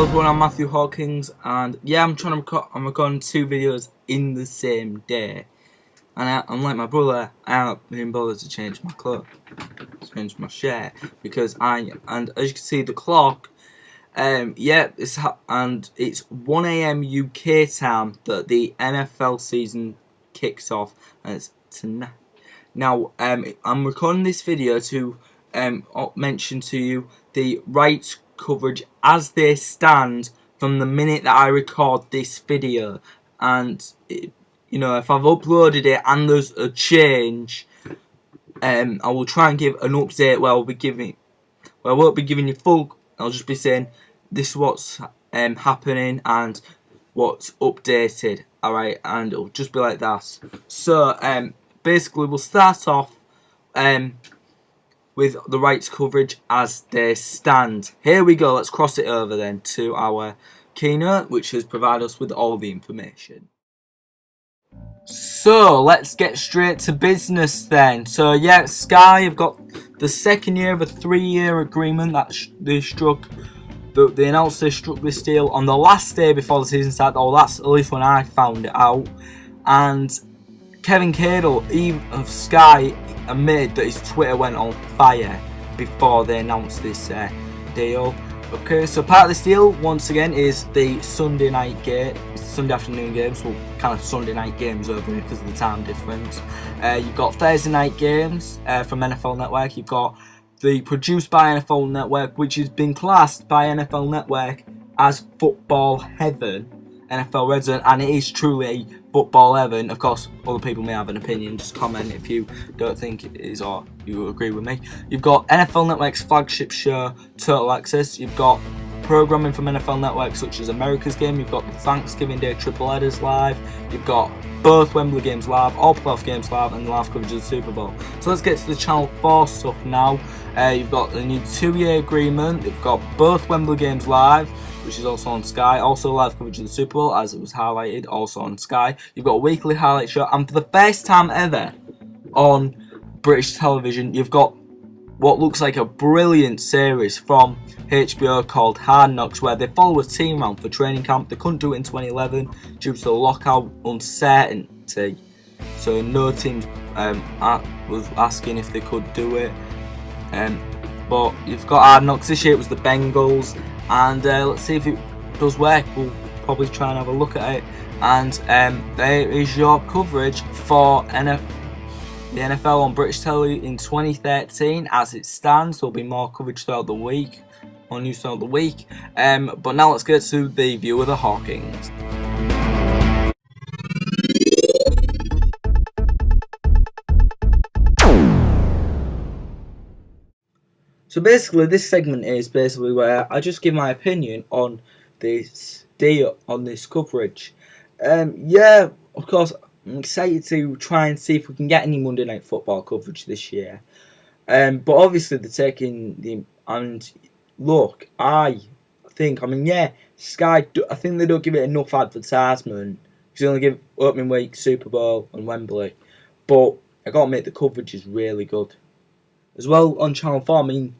everyone, I'm Matthew Hawkins, and yeah, I'm recording 2 videos in the same day. And unlike my brother, I haven't been bothered to change my clock, change my shirt, because and as you can see, the clock, it's 1 AM UK time that the NFL season kicks off, and it's tonight. Now, I'm recording this video to mention to you the rights coverage as they stand from the minute that I record this video, and you know, if I've uploaded it and there's a change, I will try and give an update where I won't be giving you full. I'll just be saying this is what's happening and what's updated. Alright, and it'll just be like that. So basically we'll start off with the rights coverage as they stand. Here we go, let's cross it over then to our keynote, which has provided us with all the information. So let's get straight to business then. So yeah, Sky have got the second year of a 3-year agreement that they struck. They announced they struck this deal on the last day before the season started. Oh, that's at least when I found it out. And Kevin Cadle of Sky admitted that his Twitter went on fire before they announced this deal. Okay, so part of this deal once again is the Sunday afternoon games. Well, kind of Sunday night games over here because of the time difference. You've got Thursday night games from NFL Network. You've got the produced by NFL Network, which has been classed by NFL Network as football heaven, NFL Red Zone, and it is truly a football heaven. Of course, other people may have an opinion. Just comment if you don't think it is or you agree with me. You've got NFL Network's flagship show, Total Access. You've got programming from NFL Network such as America's Game. You've got the Thanksgiving Day triple headers live. You've got both Wembley games live, all playoff games live, and live coverage of the Super Bowl. So let's get to the Channel 4 stuff now. You've got the new 2-year agreement. You've got both Wembley games live, which is also on Sky. Also live coverage of the Super Bowl, as it was highlighted, also on Sky. You've got a weekly highlight show, and for the first time ever on British television, you've got what looks like a brilliant series from HBO called Hard Knocks, where they follow a team around for training camp. They couldn't do it in 2011 due to the lockout uncertainty, so no teams was asking if they could do it. But you've got Hard Knocks. This year it was the Bengals, and let's see if it does work. We'll probably try and have a look at it. And there is your coverage for the NFL on British telly in 2013. As it stands, there'll be more coverage throughout the week, more news throughout the week. But now let's get to the view of the Hawkins. So basically, this segment is basically where I just give my opinion on this deal, on this coverage. Yeah, of course, I'm excited to try and see if we can get any Monday Night Football coverage this year. But obviously they're taking the, and look, I mean, yeah, Sky, I think they don't give it enough advertisement. Because they only give opening week, Super Bowl and Wembley. But I gotta admit, the coverage is really good. As well on Channel 4, I mean,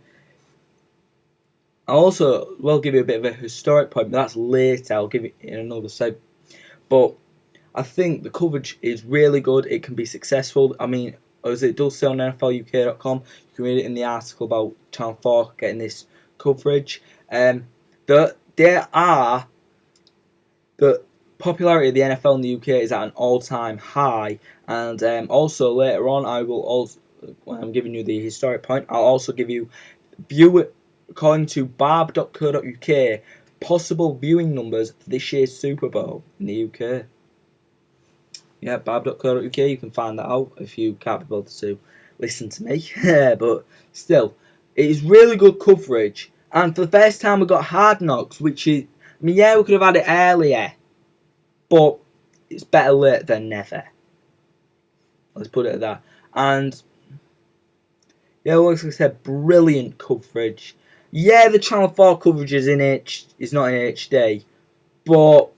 I'll also give you a bit of a historic point, but that's later. I'll give it in another segment. But I think the coverage is really good. It can be successful. I mean, as it does say on NFLUK.com, you can read it in the article about Channel 4 getting this coverage. The popularity of the NFL in the UK is at an all-time high, and also later on, I will also, when I'm giving you the historic point, I'll also give you according to barb.co.uk, possible viewing numbers for this year's Super Bowl in the UK. Yeah, barb.co.uk, you can find that out if you can't be bothered to listen to me. But still, it is really good coverage. And for the first time, we got Hard Knocks, which is, I mean, yeah, we could have had it earlier, but it's better late than never. Let's put it at that. And yeah, like I said, brilliant coverage. Yeah, the Channel 4 coverage is not in HD, but,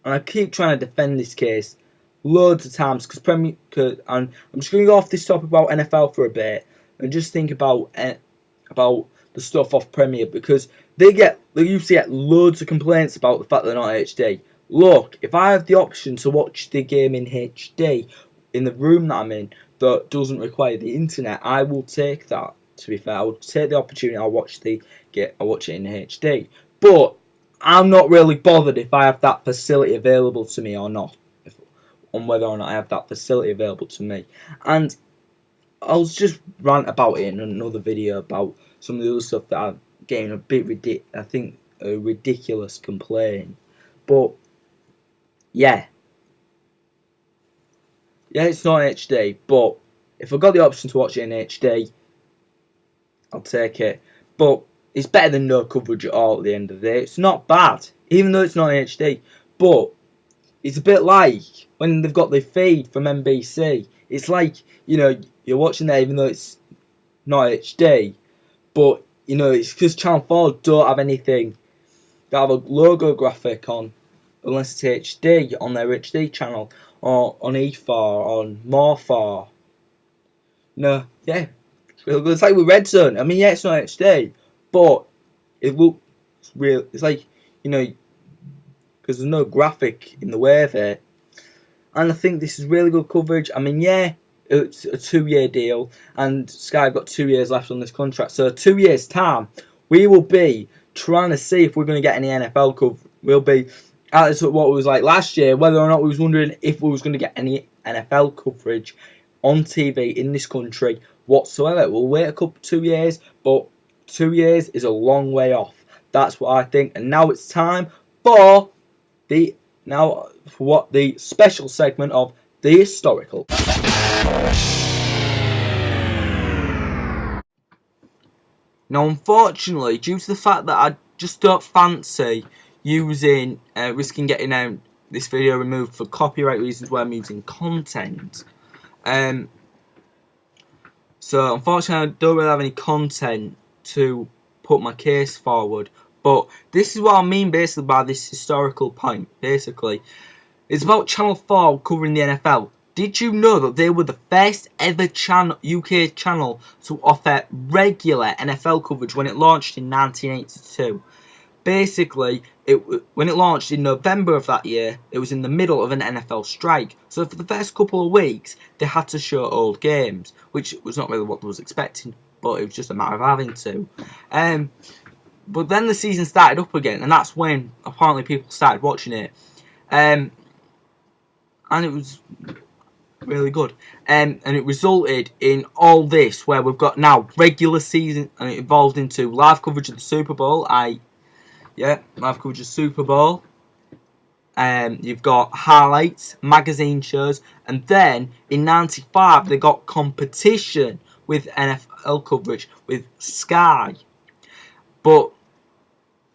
and I keep trying to defend this case loads of times, because and I'm just going to go off this topic about NFL for a bit, and just think about the stuff off Premier, because they used to get loads of complaints about the fact they're not HD. Look, if I have the option to watch the game in HD in the room that I'm in that doesn't require the internet, I will take that. To be fair, I would take the opportunity. I'll watch it in HD. But I'm not really bothered if I have that facility available to me or not, on whether or not I have that facility available to me. And I'll just rant about it in another video about some of the other stuff that I'm getting a bit I think a ridiculous complaint. But yeah, it's not HD. But if I got the option to watch it in HD, I'll take it. But it's better than no coverage at all at the end of the day. It's not bad, even though it's not in HD. But it's a bit like when they've got the feed from NBC. It's like, you're watching that even though it's not HD. But, it's because Channel 4 don't have anything. They have a logo graphic on, unless it's HD, on their HD channel. Or on E4, or on More4. Yeah. It's really good. It's like with Red Zone. I mean, yeah, it's not HD. But it looks real. It's like, because there's no graphic in the way of it. And I think this is really good coverage. I mean, yeah, it's a 2-year deal, and Sky have got 2 years left on this contract. So 2 years' time, we will be trying to see if we're going to get any NFL coverage. We'll be, that's what it was like last year, whether or not we was wondering if we was going to get any NFL coverage on TV in this country whatsoever. We'll wait a couple 2 years, but 2 years is a long way off. That's what I think. And now it's time for the special segment of the historical. Now, unfortunately, due to the fact that I just don't fancy risking getting this video removed for copyright reasons where I'm using content, so unfortunately I don't really have any content to put my case forward. But this is what I mean basically by this historical point. Basically, it's about Channel 4 covering the NFL. Did you know that they were the first ever UK channel to offer regular NFL coverage when it launched in 1982? Basically, when it launched in November of that year, it was in the middle of an NFL strike. So for the first couple of weeks, they had to show old games, which was not really what I was expecting, but it was just a matter of having to. But then the season started up again, and that's when apparently people started watching it. And it was really good. And it resulted in all this, where we've got now regular season, and it evolved into live coverage of the Super Bowl. Live coverage of Super Bowl. You've got highlights, magazine shows, and then in '95 they got competition with NFL coverage with Sky. But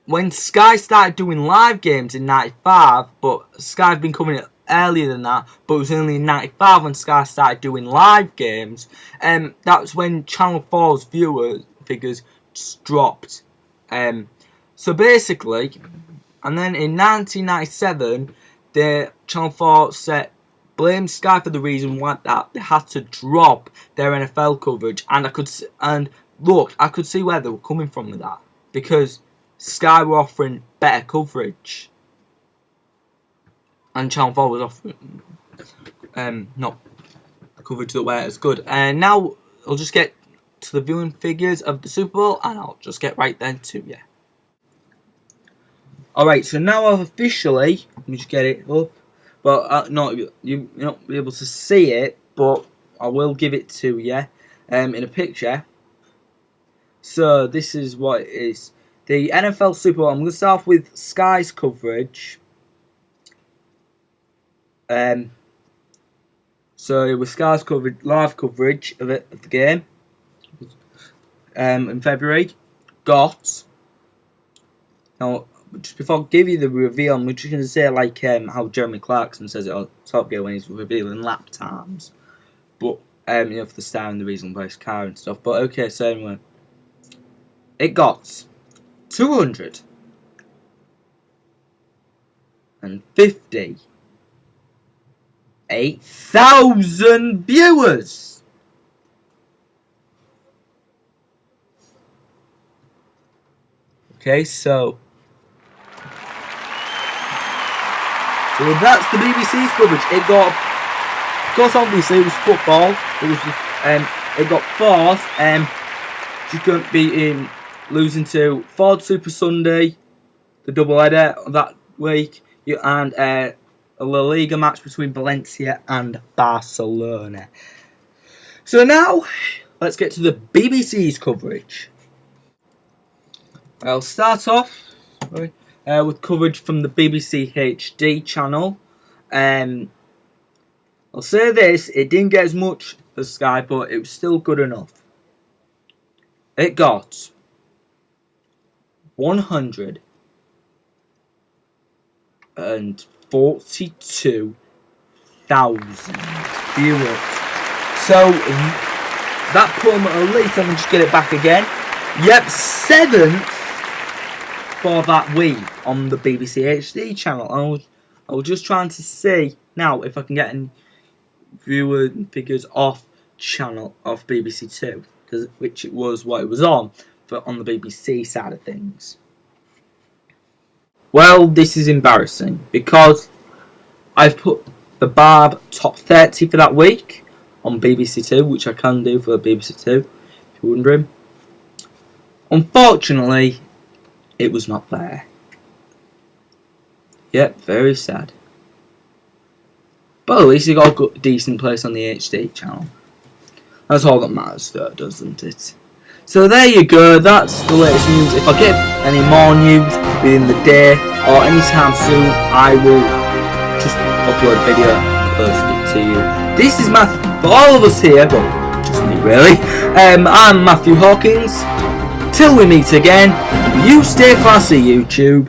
when Sky started doing live games in '95, but Sky had been covering it earlier than that, but it was only in '95 when Sky started doing live games, that's when Channel 4's viewer figures just dropped. So basically, and then in 1997, the Channel 4 blamed Sky for the reason why that they had to drop their NFL coverage, and I could see where they were coming from with that, because Sky were offering better coverage, and Channel 4 was offering not coverage that weren't as good. And now I'll just get to the viewing figures of the Super Bowl, and I'll just get right then to you. Alright, so now I've officially, let me just get it up, well, you'll not be able to see it, but I will give it to you in a picture. So this is what it is. The NFL Super Bowl, I'm going to start off with Sky's coverage. So it was Sky's live coverage of the game in February. Now, just before I give you the reveal, I'm just going to say how Jeremy Clarkson says it on Top Gear when he's revealing lap times. But, for the star and the reason why his car and stuff. But okay, so anyway. It got 258,000 viewers. Okay, so that's the BBC's coverage. It got, of course, obviously it was football. It was, it got fourth. Just couldn't beat him, losing to Ford Super Sunday, the double header that week, and a La Liga match between Valencia and Barcelona. So now, let's get to the BBC's coverage. I'll start off with coverage from the BBC HD channel. I'll say this, it didn't get as much as Sky, but it was still good enough. It got 142,000 viewers. So that put them at least, let me just get it back again. Yep, 7th for that week on the BBC HD channel. I was just trying to see now if I can get any viewer figures off BBC Two, which it was what it was on, but on the BBC side of things. Well, this is embarrassing because I've put the Barb top 30 for that week on BBC Two, which I can do for BBC Two, if you're wondering. Unfortunately, it was not there. Yep, very sad. But at least it got a good, decent place on the HD channel. That's all that matters, though, doesn't it? So there you go, that's the latest news. If I get any more news within the day or anytime soon, I will just upload a video and post it to you. This is Matthew, for all of us here, well, just me really. I'm Matthew Hawkins. Till we meet again, you stay classy, YouTube.